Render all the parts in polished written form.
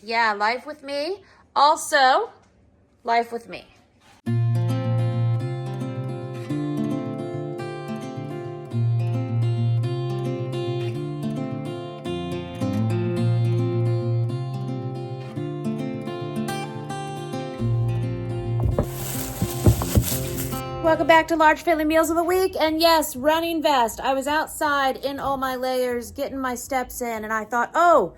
Yeah, life with me. Also, life with me. Welcome back to Large Family Meals of the Week. And yes, running vest. I was outside in all my layers, getting my steps in, and I thought, oh,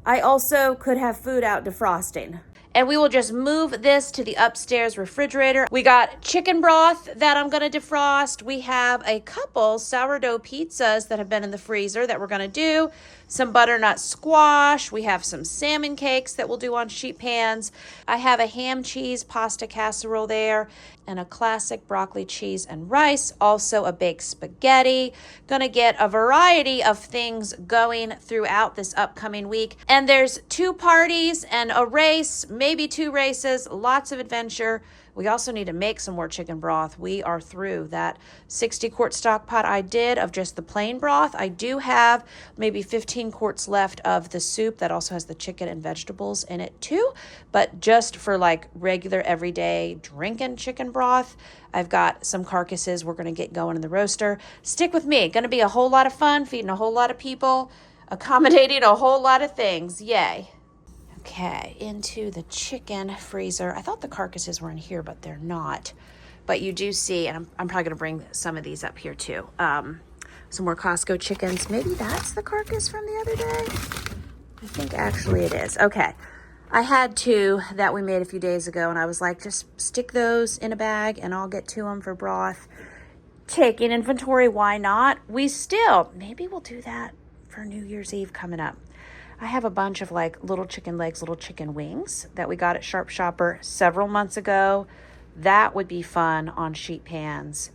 I also could have food out defrosting. And we will just move this to the upstairs refrigerator. We got chicken broth that I'm going to defrost. We have a couple sourdough pizzas that have been in the freezer that we're going to do. Some butternut squash. We have some salmon cakes that we'll do on sheet pans. I have a ham cheese pasta casserole there and a classic broccoli cheese and rice. Also a baked spaghetti. Gonna get a variety of things going throughout this upcoming week. And there's 2 parties and a race, maybe 2 races, lots of adventure. We also need to make some more chicken broth. We are through that 60-quart stock pot I did of just the plain broth. I do have maybe 15 quarts left of the soup that also has the chicken and vegetables in it too. But just for like regular everyday drinking chicken broth, I've got some carcasses we're going to get going in the roaster. Stick with me. Going to be a whole lot of fun, feeding a whole lot of people, accommodating a whole lot of things. Yay. Okay, into the chicken freezer. I thought the carcasses were in here, but they're not. But you do see, and I'm probably going to bring some of these up here too. Some more Costco chickens. Maybe that's the carcass from the other day. I think actually it is. Okay, I had 2 that we made a few days ago, and I was like, just stick those in a bag, and I'll get to them for broth. Taking inventory, why not? Maybe we'll do that for New Year's Eve coming up. I have a bunch of like little chicken legs, little chicken wings that we got at Sharp Shopper several months ago. That would be fun on sheet pans.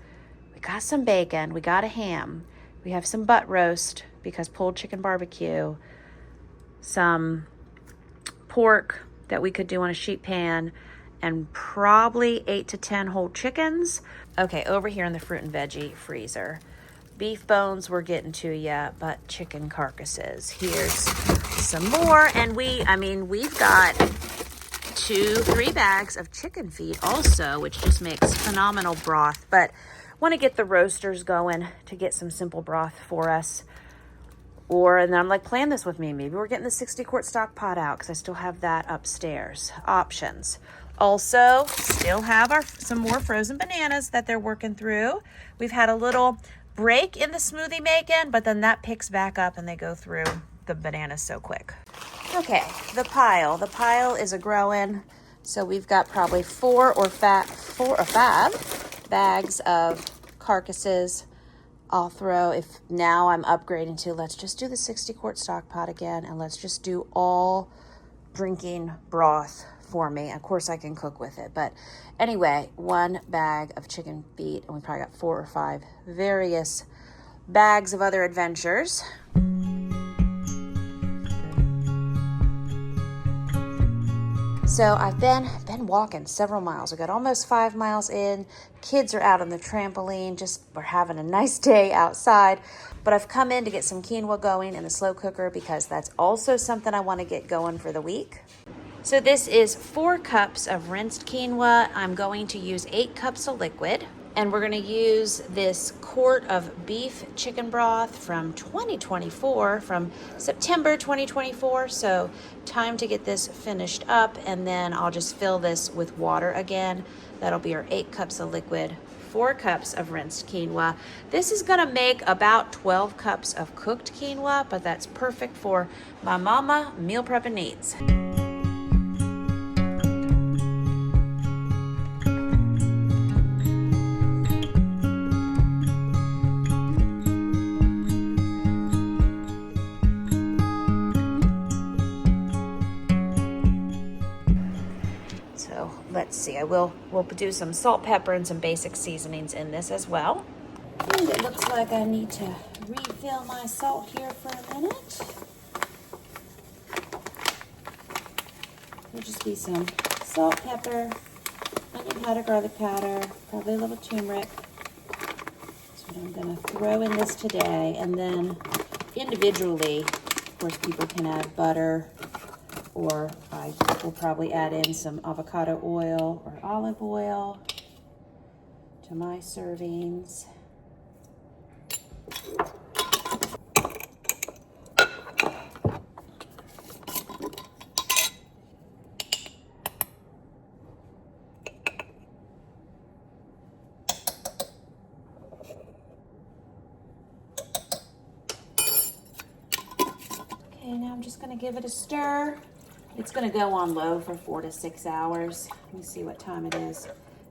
We got some bacon. We got a ham. We have some butt roast because pulled chicken barbecue. Some pork that we could do on a sheet pan. And probably 8 to 10 whole chickens. Okay, over here in the fruit and veggie freezer. Beef bones we're getting to yet, but chicken carcasses. Here's some more. And we've got 2-3 bags of chicken feed also, which just makes phenomenal broth. But want to get the roasters going to get some simple broth for us. And then I'm like, plan this with me. Maybe we're getting the 60-quart stock pot out because I still have that upstairs. Options. Also, still have some more frozen bananas that they're working through. We've had a little break in the smoothie making, but then that picks back up and they go through the bananas so quick. Okay, the pile. The pile is a growing. So we've got probably 4 or 5 bags of carcasses. I'll throw, if now I'm upgrading to, let's just do the 60-quart stock pot again, and let's just do all drinking broth for me. Of course, I can cook with it. But anyway, 1 bag of chicken feet, and we probably got 4 or 5 various bags of other adventures. So I've been walking several miles. We got almost 5 miles in. Kids are out on the trampoline. We're having a nice day outside. But I've come in to get some quinoa going in the slow cooker because that's also something I want to get going for the week. So this is 4 cups of rinsed quinoa. I'm going to use 8 cups of liquid. And we're going to use this quart of beef chicken broth from 2024, from September 2024. So time to get this finished up, and then I'll just fill this with water again. That'll be our 8 cups of liquid, 4 cups of rinsed quinoa. This is going to make about 12 cups of cooked quinoa, but that's perfect for my mama meal prepping needs. Let's see, we'll do some salt, pepper, and some basic seasonings in this as well. And it looks like I need to refill my salt here for a minute. It'll just be some salt, pepper, onion powder, garlic powder, probably a little turmeric. That's what I'm going to throw in this today. And then individually, of course, people can add butter or I will probably add in some avocado oil or olive oil to my servings. Okay, now I'm just gonna give it a stir. It's gonna go on low for 4 to 6 hours. Let me see what time it is.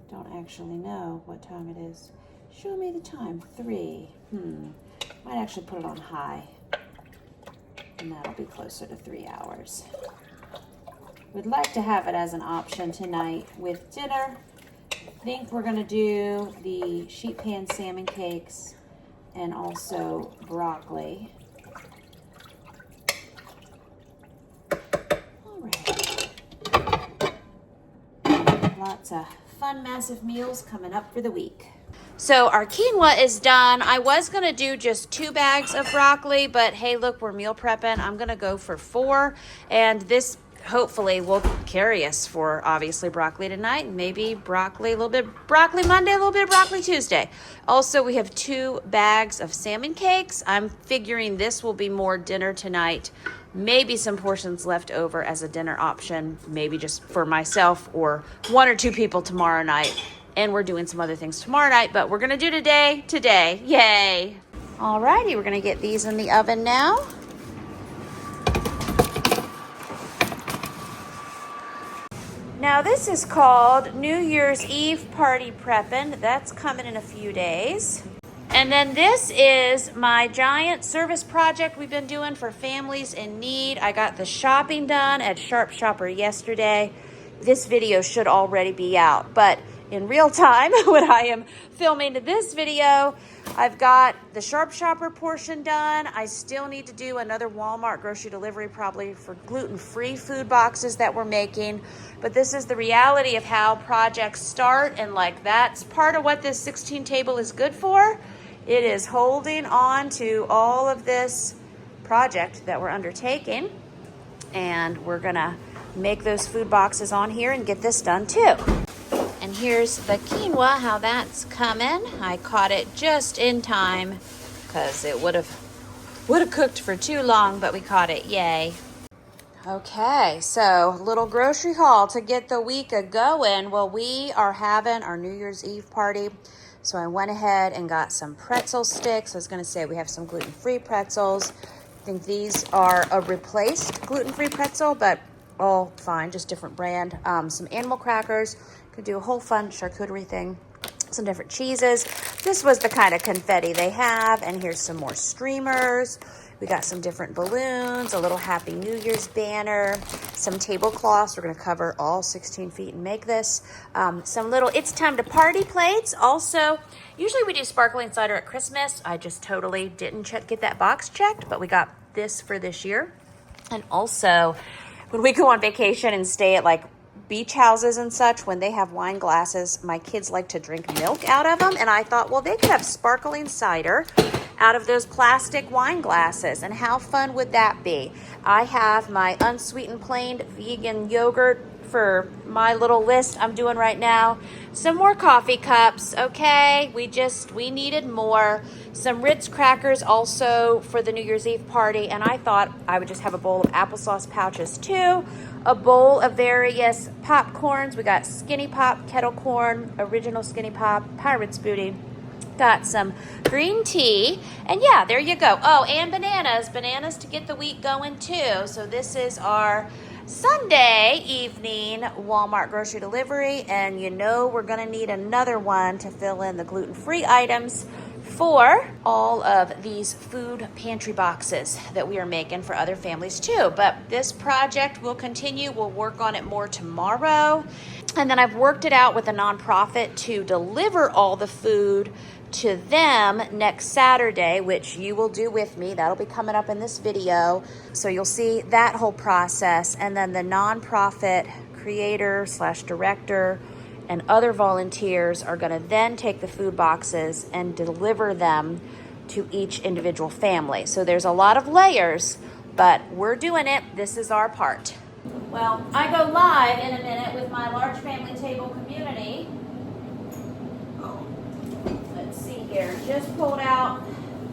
Don't actually know what time it is. Show me the time, 3. Might actually put it on high. And that'll be closer to 3 hours. We'd like to have it as an option tonight with dinner. I think we're gonna do the sheet pan salmon cakes and also broccoli. Lots of fun, massive meals coming up for the week. So our quinoa is done. I was gonna do just 2 bags of broccoli, but hey, look, we're meal prepping. I'm gonna go for 4, and this hopefully will carry us for obviously broccoli tonight, maybe broccoli, a little bit of broccoli Monday, a little bit of broccoli Tuesday. Also, we have 2 bags of salmon cakes. I'm figuring this will be more dinner tonight. Maybe some portions left over as a dinner option, maybe just for myself or 1 or 2 people tomorrow night. And we're doing some other things tomorrow night, but we're gonna do today. Yay. Alrighty, we're gonna get these in the oven now. Now this is called New Year's Eve party prepping. That's coming in a few days. And then this is my giant service project we've been doing for families in need. I got the shopping done at Sharp Shopper yesterday. This video should already be out, but in real time, when I am filming this video, I've got the Sharp Shopper portion done. I still need to do another Walmart grocery delivery, probably for gluten-free food boxes that we're making. But this is the reality of how projects start, and like that's part of what this 16 table is good for. It is holding on to all of this project that we're undertaking, and we're gonna make those food boxes on here and get this done too. And here's the quinoa, how that's coming. I caught it just in time because it would have cooked for too long, but we caught it, yay. Okay, so little grocery haul to get the week a-going. Well, we are having our New Year's Eve party. So I went ahead and got some pretzel sticks. I was gonna say we have some gluten-free pretzels. I think these are a replaced gluten-free pretzel, but all fine, just different brand. Some animal crackers. Could do a whole fun charcuterie thing. Some different cheeses. This was the kind of confetti they have. And here's some more streamers. We got some different balloons, a little Happy New Year's banner, some tablecloths. We're gonna cover all 16 feet and make this. Some little It's Time to Party plates. Also, usually we do sparkling cider at Christmas. I just totally didn't get that box checked, but we got this for this year. And also, when we go on vacation and stay at like beach houses and such, when they have wine glasses, my kids like to drink milk out of them. And I thought, well, they could have sparkling cider out of those plastic wine glasses. And how fun would that be? I have my unsweetened plain vegan yogurt for my little list I'm doing right now. Some more coffee cups, okay? We needed more. Some Ritz crackers also for the New Year's Eve party. And I thought I would just have a bowl of applesauce pouches too. A bowl of various popcorns. We got Skinny Pop, Kettle Corn, Original Skinny Pop, Pirate's Booty. Got some green tea, and yeah, there you go. Oh, and bananas to get the week going too. So this is our Sunday evening Walmart grocery delivery, and you know we're gonna need another one to fill in the gluten-free items for all of these food pantry boxes that we are making for other families too. But this project will continue. We'll work on it more tomorrow. And then I've worked it out with a nonprofit to deliver all the food to them next Saturday, which you will do with me. That'll be coming up in this video. So you'll see that whole process. And then the nonprofit creator / director and other volunteers are gonna then take the food boxes and deliver them to each individual family. So there's a lot of layers, but we're doing it. This is our part. Well, I go live in a minute with my large family table community. Let's see here. Just pulled out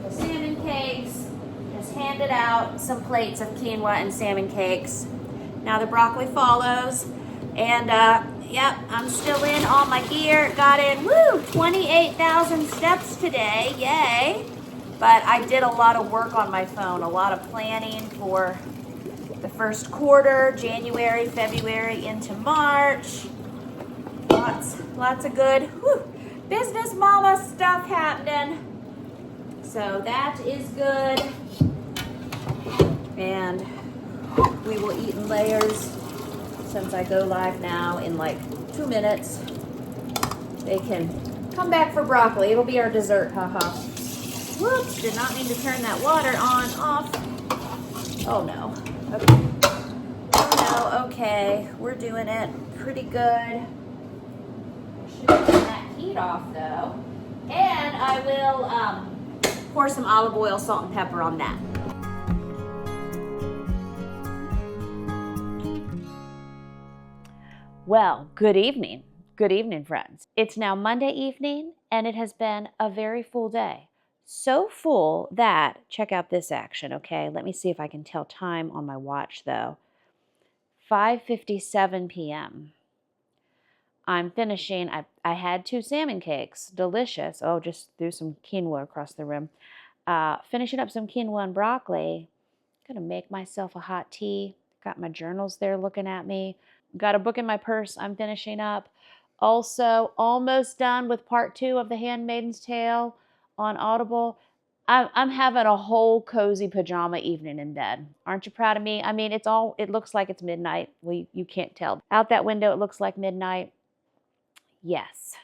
the salmon cakes. Just handed out some plates of quinoa and salmon cakes. Now the broccoli follows. And yep, I'm still in all my gear. Got in, 28,000 steps today. Yay. But I did a lot of work on my phone, a lot of planning for the first quarter, January, February into March. Lots of good business mama stuff happening. So that is good. And we will eat in layers since I go live now in like 2 minutes. They can come back for broccoli. It'll be our dessert, haha. Whoops, did not mean to turn that water on, off. Oh no. Okay. Oh no, okay. We're doing it pretty good. Should turn that heat off though. And I will pour some olive oil, salt, and pepper on that. Well, good evening. Good evening, friends. It's now Monday evening, and it has been a very full day. So full that, check out this action, okay? Let me see if I can tell time on my watch, though. 5:57 p.m. I'm finishing. I had 2 salmon cakes. Delicious. Oh, just threw some quinoa across the rim. Finishing up some quinoa and broccoli. Gonna make myself a hot tea. Got my journals there looking at me. Got a book in my purse I'm finishing up. Also, almost done with part 2 of The Handmaid's Tale on Audible. I'm having a whole cozy pajama evening in bed. Aren't you proud of me? I mean, it looks like it's midnight. Well, you can't tell. Out that window, it looks like midnight. Yes.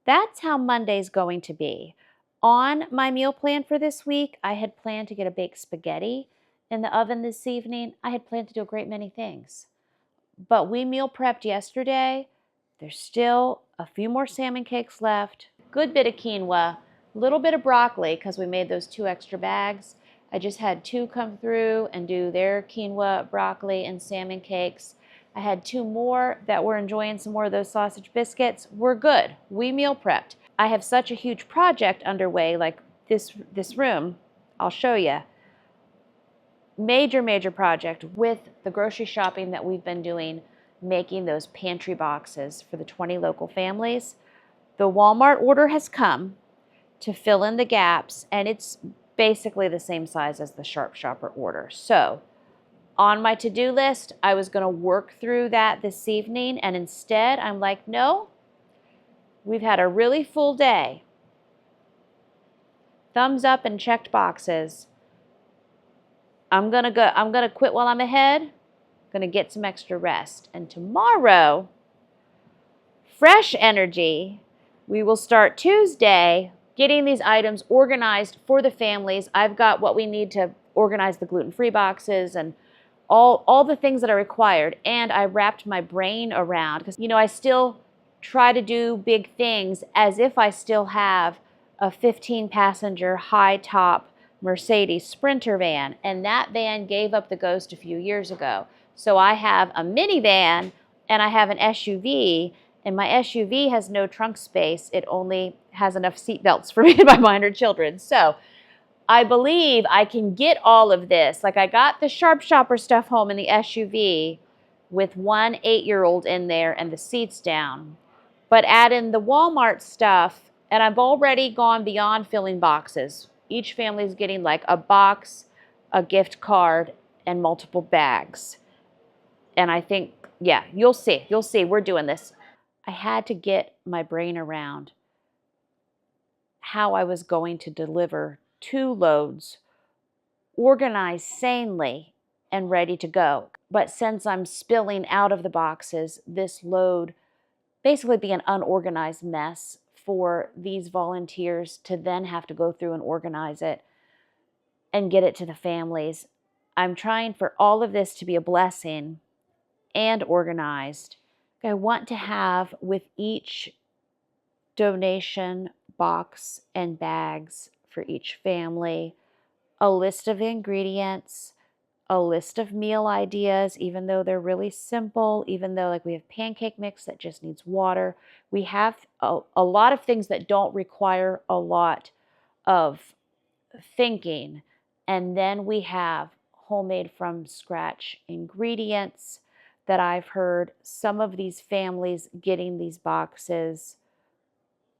That's how Monday's going to be. On my meal plan for this week, I had planned to get a baked spaghetti in the oven this evening. I had planned to do a great many things. But we meal prepped yesterday. There's still a few more salmon cakes left. Good bit of quinoa, a little bit of broccoli because we made those 2 extra bags. I just had 2 come through and do their quinoa, broccoli, and salmon cakes. I had 2 more that were enjoying some more of those sausage biscuits. We're good. We meal prepped. I have such a huge project underway, like this room. I'll show you. Major project with the grocery shopping that we've been doing, making those pantry boxes for the 20 local families. The Walmart order has come to fill in the gaps, and it's basically the same size as the Sharp Shopper order. So on my to-do list, I was going to work through that this evening, and instead I'm like, no, we've had a really full day. Thumbs up and checked boxes. I'm gonna quit while I'm ahead. Gonna get some extra rest. And tomorrow, fresh energy. We will start Tuesday getting these items organized for the families. I've got what we need to organize the gluten-free boxes and all the things that are required. And I wrapped my brain around, because I still try to do big things as if I still have a 15-passenger high-top Mercedes Sprinter van, and that van gave up the ghost a few years ago. So I have a minivan and I have an SUV, and my SUV has no trunk space. It only has enough seat belts for me and my minor children. So I believe I can get all of this. Like, I got the Sharp Shopper stuff home in the SUV with 1 8-year-old in there and the seats down. But add in the Walmart stuff, and I've already gone beyond filling boxes. Each family is getting like a box, a gift card, and multiple bags. And I think, yeah, you'll see, we're doing this. I had to get my brain around how I was going to deliver 2 loads, organized sanely and ready to go. But since I'm spilling out of the boxes, this load basically be an unorganized mess for these volunteers to then have to go through and organize it and get it to the families. I'm trying for all of this to be a blessing and organized. I want to have with each donation box and bags for each family a list of ingredients, a list of meal ideas, even though they're really simple, even though like we have pancake mix that just needs water. We have a lot of things that don't require a lot of thinking. And then we have homemade from scratch ingredients that I've heard some of these families getting these boxes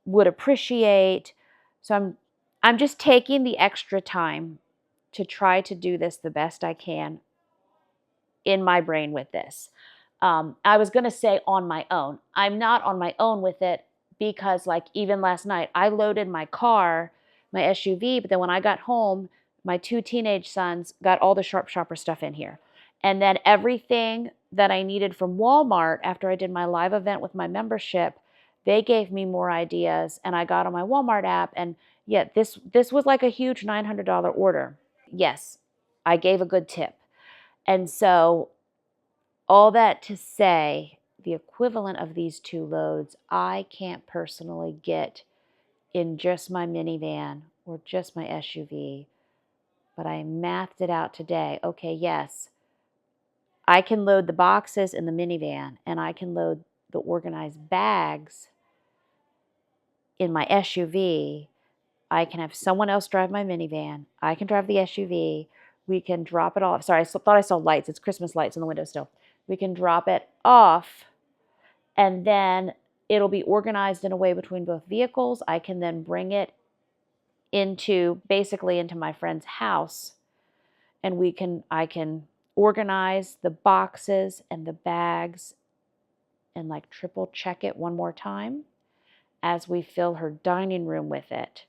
would appreciate. So I'm just taking the extra time to try to do this the best I can in my brain with this. I was going to say on my own. I'm not on my own with it because like even last night, I loaded my car, my SUV, but then when I got home, my 2 teenage sons got all the Sharp Shopper stuff in here. And then everything that I needed from Walmart after I did my live event with my membership, they gave me more ideas and I got on my Walmart app. And yet this was like a huge $900 order. Yes, I gave a good tip. And so all that to say, the equivalent of these 2 loads, I can't personally get in just my minivan or just my SUV, but I mathed it out today. Okay, yes, I can load the boxes in the minivan and I can load the organized bags in my SUV. I can have someone else drive my minivan. I can drive the SUV. We can drop it off. Sorry, I thought I saw lights. It's Christmas lights in the window still. We can drop it off and then it'll be organized in a way between both vehicles. I can then bring it basically into my friend's house and I can organize the boxes and the bags and like triple check it one more time as we fill her dining room with it.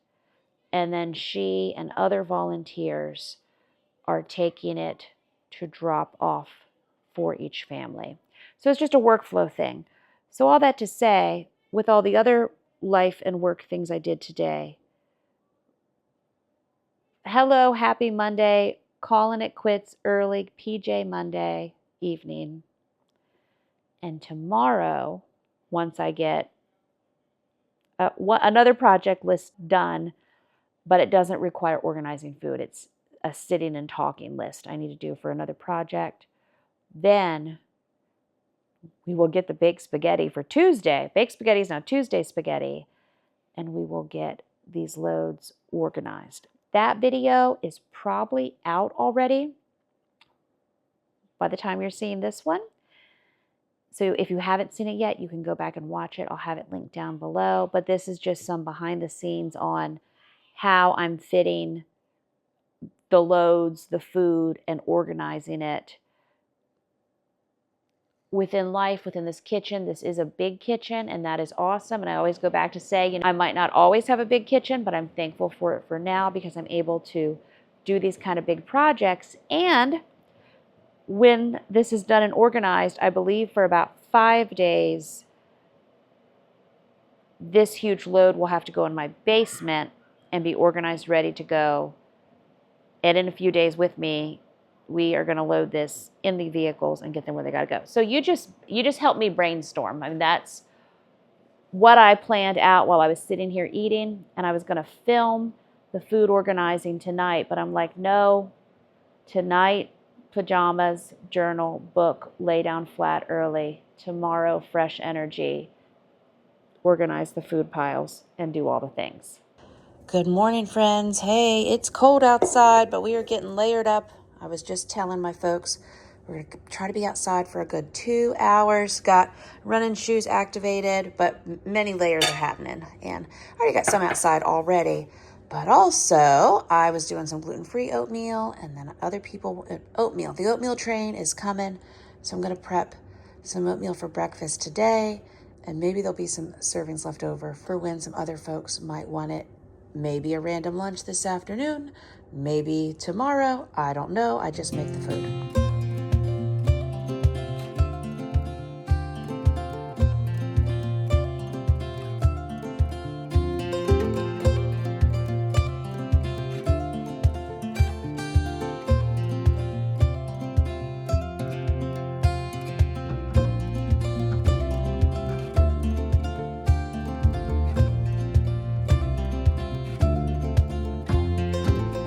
And then she and other volunteers are taking it to drop off for each family. So it's just a workflow thing. So all that to say, with all the other life and work things I did today, hello, happy Monday, calling it quits early, PJ Monday evening. And tomorrow, once I get another project list done, but it doesn't require organizing food. It's a sitting and talking list I need to do for another project. Then we will get the baked spaghetti for Tuesday. Baked spaghetti is now Tuesday spaghetti. And we will get these loads organized. That video is probably out already by the time you're seeing this one. So if you haven't seen it yet, you can go back and watch it. I'll have it linked down below. But this is just some behind the scenes on how I'm fitting the loads, the food, and organizing it within life, within this kitchen. This is a big kitchen, and that is awesome. And I always go back to say, I might not always have a big kitchen, but I'm thankful for it for now because I'm able to do these kind of big projects. And when this is done and organized, I believe for about 5 days, this huge load will have to go in my basement and be organized, ready to go. And in a few days with me, we are going to load this in the vehicles and get them where they got to go. So you just help me brainstorm. I mean, that's what I planned out while I was sitting here eating, and I was going to film the food organizing tonight, but I'm like, no, tonight, pajamas, journal, book, lay down flat early. Tomorrow, fresh energy, organize the food piles, and do all the things. Good morning, friends. Hey, it's cold outside, but we are getting layered up. I was just telling my folks we're going to try to be outside for a good 2 hours. Got running shoes activated, but many layers are happening. And I already got some outside already. But also, I was doing some gluten-free oatmeal, and then other people, oatmeal. The oatmeal train is coming, so I'm going to prep some oatmeal for breakfast today, and maybe there'll be some servings left over for when some other folks might want it. Maybe a random lunch this afternoon, maybe tomorrow, I don't know, I just make the food.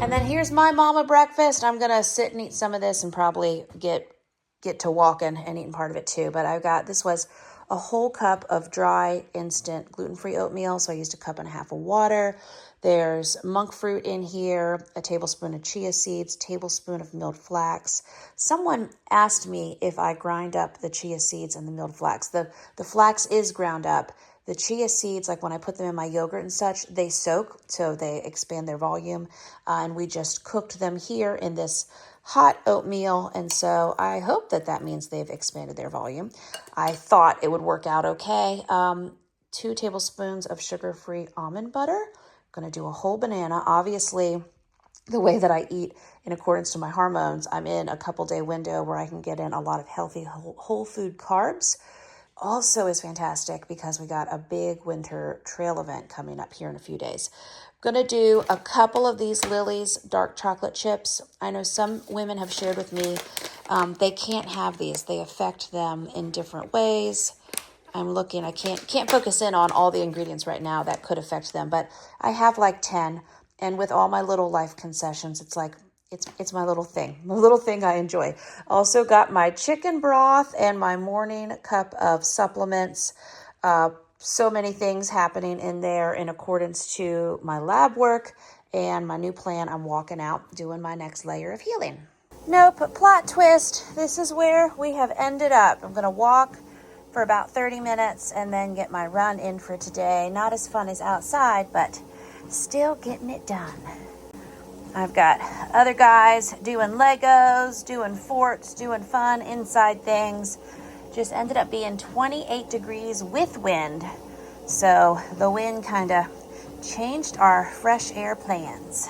And And then here's my mama breakfast. I'm gonna sit and eat some of this and probably get to walking and eating part of it too. But this was a whole cup of dry, instant, gluten-free oatmeal. So I used a cup and a half of water. There's monk fruit in here, a tablespoon of chia seeds, tablespoon of milled flax. Someone asked me if I grind up the chia seeds and the milled flax. The flax is ground up. The chia seeds, like when I put them in my yogurt and such, they soak, so they expand their volume. And we just cooked them here in this hot oatmeal. And so I hope that means they've expanded their volume. I thought it would work out okay. 2 tablespoons of sugar-free almond butter. I'm going to do a whole banana. Obviously, the way that I eat in accordance to my hormones, I'm in a couple-day window where I can get in a lot of healthy whole food carbs. Also is fantastic because we got a big winter trail event coming up here in a few days. I'm going to do a couple of these Lily's dark chocolate chips. I know some women have shared with me they can't have these. They affect them in different ways. I'm looking, I can't focus in on all the ingredients right now that could affect them, but I have like 10, and with all my little life concessions, it's like, it's my little thing I enjoy. Also got my chicken broth and my morning cup of supplements. So many things happening in there in accordance to my lab work and my new plan. I'm walking out doing my next layer of healing. Nope, plot twist. This is where we have ended up. I'm going to walk for about 30 minutes and then get my run in for today. Not as fun as outside, but still getting it done. I've got other guys doing Legos, doing forts, doing fun inside things. Just ended up being 28 degrees with wind. So the wind kind of changed our fresh air plans.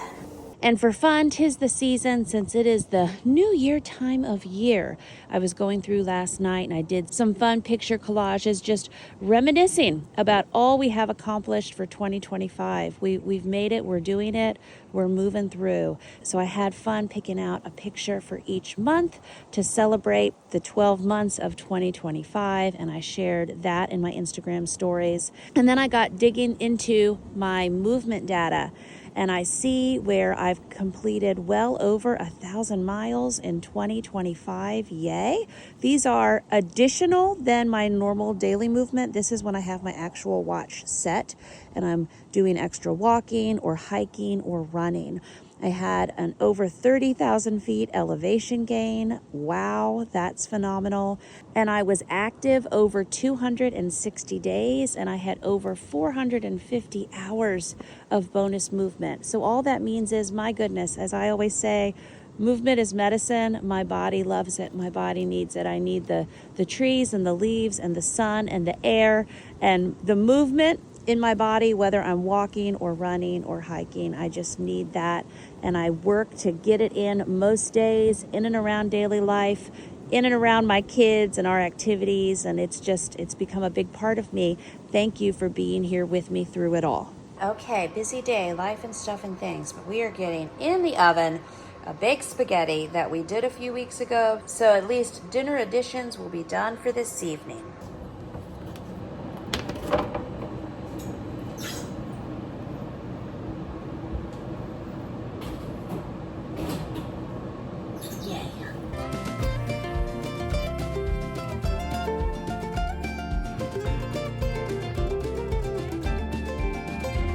And for fun, 'tis the season since it is the New Year time of year. I was going through last night and I did some fun picture collages, just reminiscing about all we have accomplished for 2025. We've made it, we're doing it, we're moving through. So I had fun picking out a picture for each month to celebrate the 12 months of 2025, and I shared that in my Instagram stories. And then I got digging into my movement data, and I see where I've completed well over 1,000 miles in 2025. Yay. These are additional than my normal daily movement. This is when I have my actual watch set and I'm doing extra walking or hiking or running. I had an over 30,000 feet elevation gain. Wow, that's phenomenal. And I was active over 260 days, and I had over 450 hours of bonus movement. So all that means is, my goodness, as I always say, movement is medicine. My body loves it. My body needs it. I need the trees and the leaves and the sun and the air and the movement in my body, whether I'm walking or running or hiking. I just need that, and I work to get it in most days, in and around daily life, in and around my kids and our activities, and it's become a big part of me. Thank you for being here with me through it all. Okay, busy day, life and stuff and things, but we are getting in the oven a baked spaghetti that we did a few weeks ago, so at least dinner additions will be done for this evening.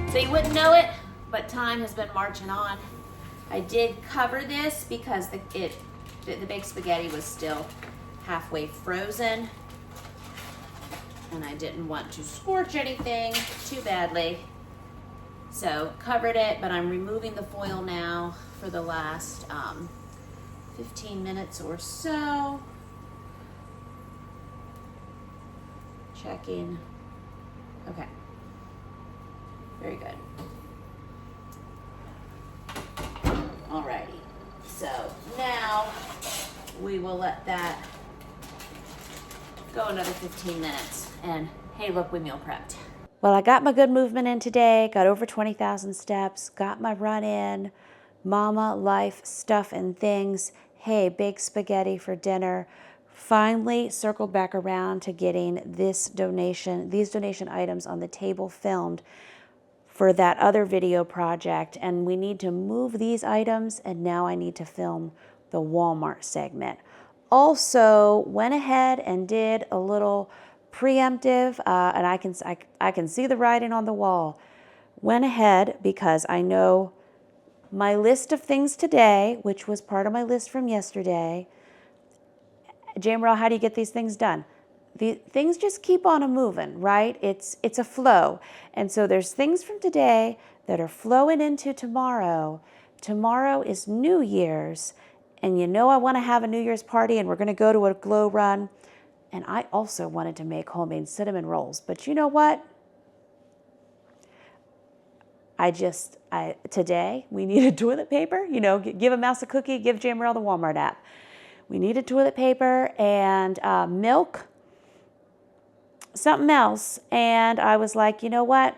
So you wouldn't know it, but time has been marching on. I did cover this because the baked spaghetti was still halfway frozen, and I didn't want to scorch anything too badly. So covered it, but I'm removing the foil now for the last 15 minutes or so. Checking. Okay. Very good. Alrighty, so now we will let that go another 15 minutes. And hey, look, we meal prepped. Well, I got my good movement in today, got over 20,000 steps, got my run in, mama life stuff and things. Hey, baked spaghetti for dinner. Finally circled back around to getting these donation items on the table filmed. for that other video project, and we need to move these items, and now I need to film the Walmart segment. Also went ahead and did a little preemptive, and I can see the writing on the wall. Went ahead because I know my list of things today, which was part of my list from yesterday. Jamerrill, how do you get these things done? The things just keep on moving, right? It's a flow. And so there's things from today that are flowing into tomorrow. Tomorrow is New Year's, and you know I want to have a New Year's party, and we're going to go to a glow run. And I also wanted to make homemade cinnamon rolls. But you know what? Today we needed toilet paper. You know, give a mouse a cookie, give Jamerrill the Walmart app. We needed toilet paper and milk, something else. And I was like, you know what?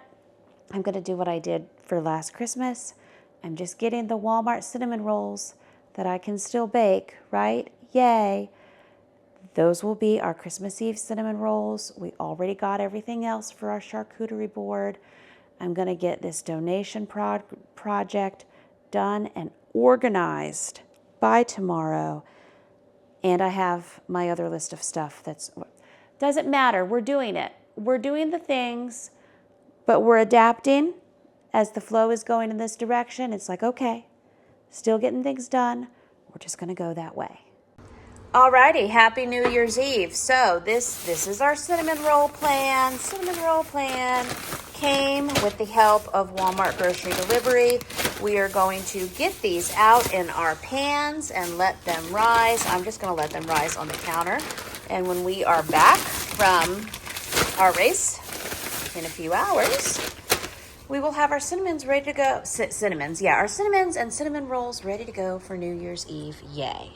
I'm going to do what I did for last Christmas. I'm just getting the Walmart cinnamon rolls that I can still bake, right? Yay. Those will be our Christmas Eve cinnamon rolls. We already got everything else for our charcuterie board. I'm going to get this donation project done and organized by tomorrow. And I have my other list of stuff doesn't matter. We're doing it. We're doing the things, but we're adapting as the flow is going in this direction. It's like, okay, still getting things done. We're just going to go that way. Alrighty, happy New Year's Eve. So this is our cinnamon roll plan. Cinnamon roll plan came with the help of Walmart grocery delivery. We are going to get these out in our pans and let them rise. I'm just going to let them rise on the counter. And when we are back from our race in a few hours, we will have our cinnamons ready to go. Our cinnamons and cinnamon rolls ready to go for New Year's Eve. Yay.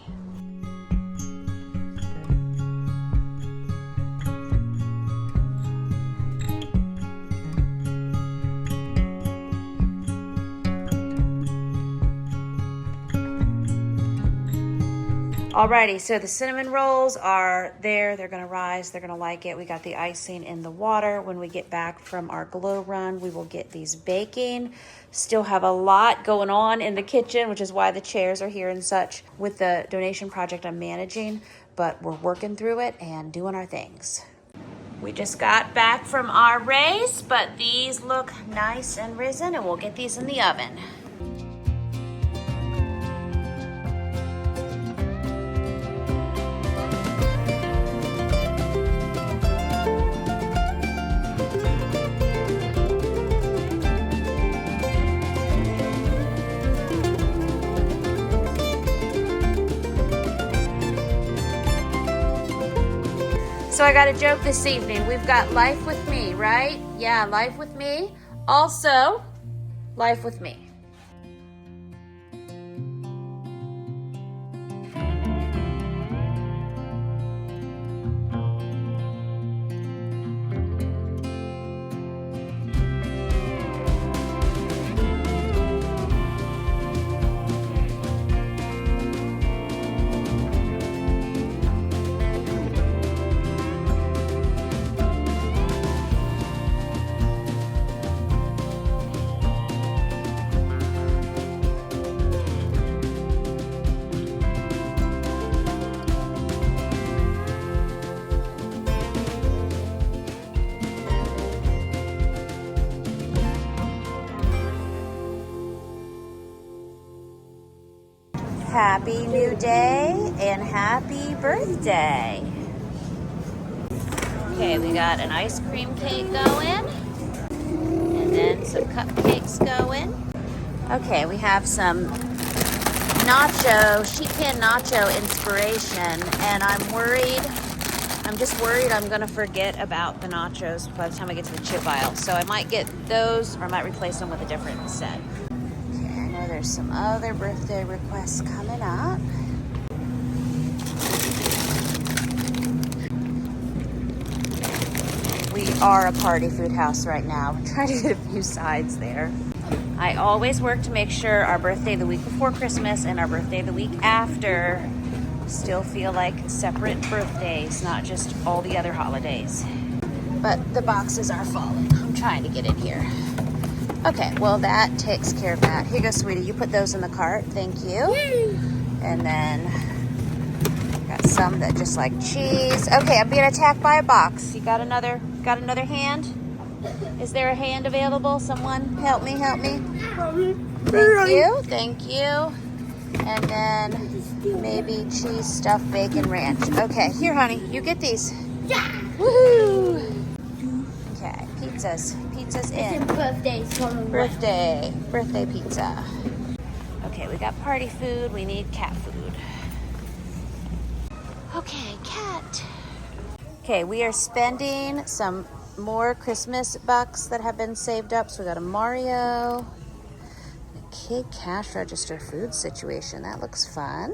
Alrighty, so the cinnamon rolls are there. They're going to rise. They're going to like it. We got the icing in the water. When we get back from our glow run, we will get these baking. Still have a lot going on in the kitchen, which is why the chairs are here and such with the donation project I'm managing. But we're working through it and doing our things. We just got back from our race, but these look nice and risen, and we'll get these in the oven. So I got a joke this evening. We've got life with me, right? Yeah, life with me. Also, life with me. Happy New Day and happy birthday. Okay, we got an ice cream cake going and then some cupcakes going. Okay, we have some sheet pan nacho inspiration, and I'm just worried I'm gonna forget about the nachos by the time I get to the chip aisle. So I might get those, or I might replace them with a different set. There's some other birthday requests coming up. We are a party food house right now. We're trying to get a few sides there. I always work to make sure our birthday the week before Christmas and our birthday the week after still feel like separate birthdays, not just all the other holidays. But the boxes are falling. I'm trying to get in here. Okay, well that takes care of that. Here you go, sweetie. You put those in the cart. Thank you. And then got some that just like cheese. Okay, I'm being attacked by a box. You got another hand? Is there a hand available? Someone help me, help me. Thank you. And then maybe cheese stuffed bacon ranch. Okay, here honey, you get these. Yeah. Woohoo! Okay, pizza's in. Birthday pizza. Okay, we got party food, we need cat food. Okay, cat. Okay, we are spending some more Christmas bucks that have been saved up. So we got a Mario, a kid cash register food situation. That looks fun.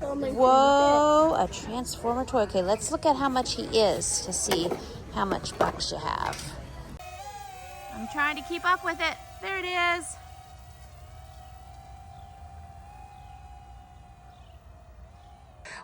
Whoa, a Transformer toy. Okay, let's look at how much he is to see how much bucks you have. I'm trying to keep up with it. There it is.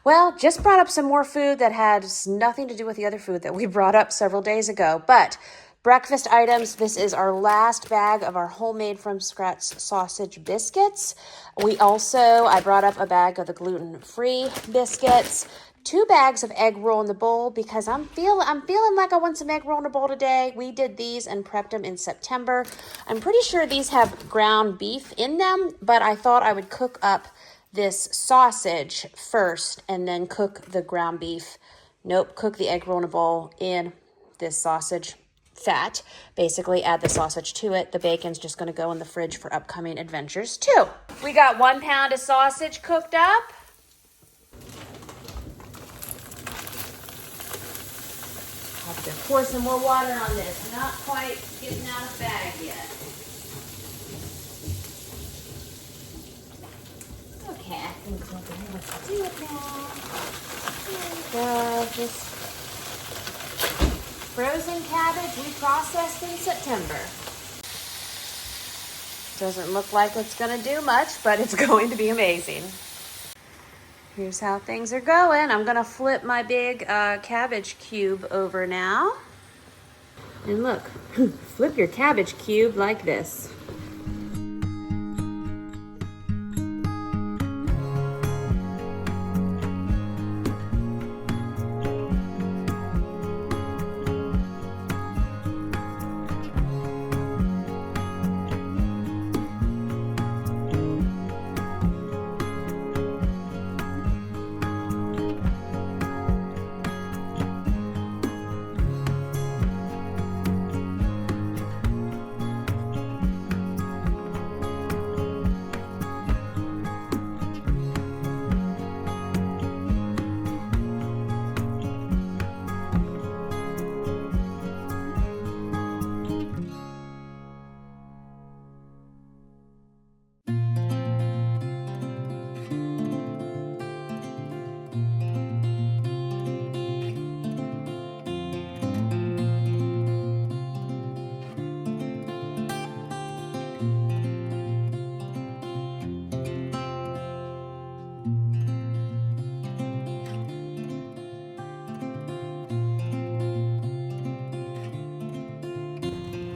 Well, just brought up some more food that had nothing to do with the other food that we brought up several days ago. But breakfast items, this is our last bag of our homemade from scratch sausage biscuits. I brought up a bag of the gluten-free biscuits, 2 bags of egg roll in the bowl because I'm feeling like I want some egg roll in the bowl today. We did these and prepped them in September. I'm pretty sure these have ground beef in them, but I thought I would cook up this sausage first and then cook the ground beef. Nope, cook the egg roll in a bowl in this sausage fat. Basically add the sausage to it. The bacon's just gonna go in the fridge for upcoming adventures too. We got 1 pound of sausage cooked up. Have to pour some more water on this. Not quite getting out of the bag yet. Okay, I think we'll be able to do it now. There we go. Just frozen cabbage we processed in September. Doesn't look like it's going to do much, but it's going to be amazing. Here's how things are going. I'm going to flip my big cabbage cube over now. And look, flip your cabbage cube like this.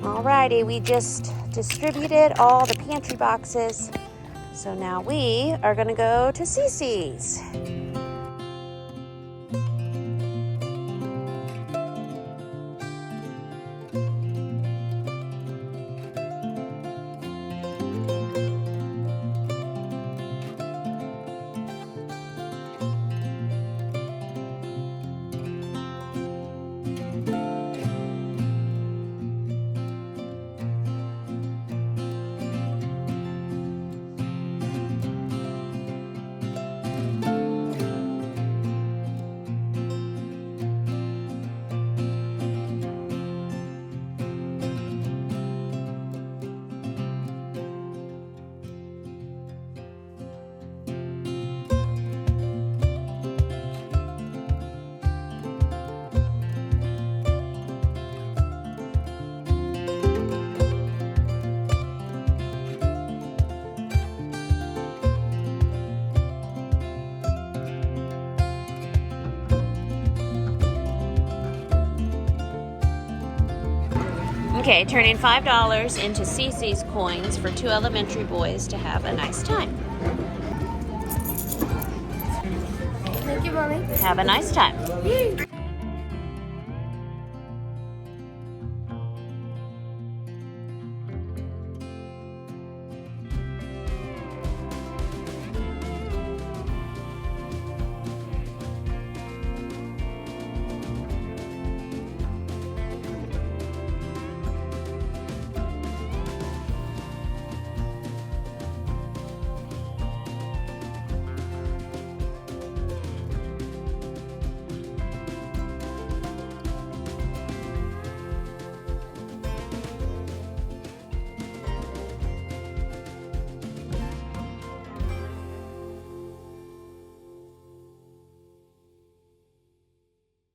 Alrighty, we just distributed all the pantry boxes. So now we are gonna go to Cece's. Okay, turning $5 into Cece's coins for 2 elementary boys to have a nice time. Thank you, Mommy. Have a nice time.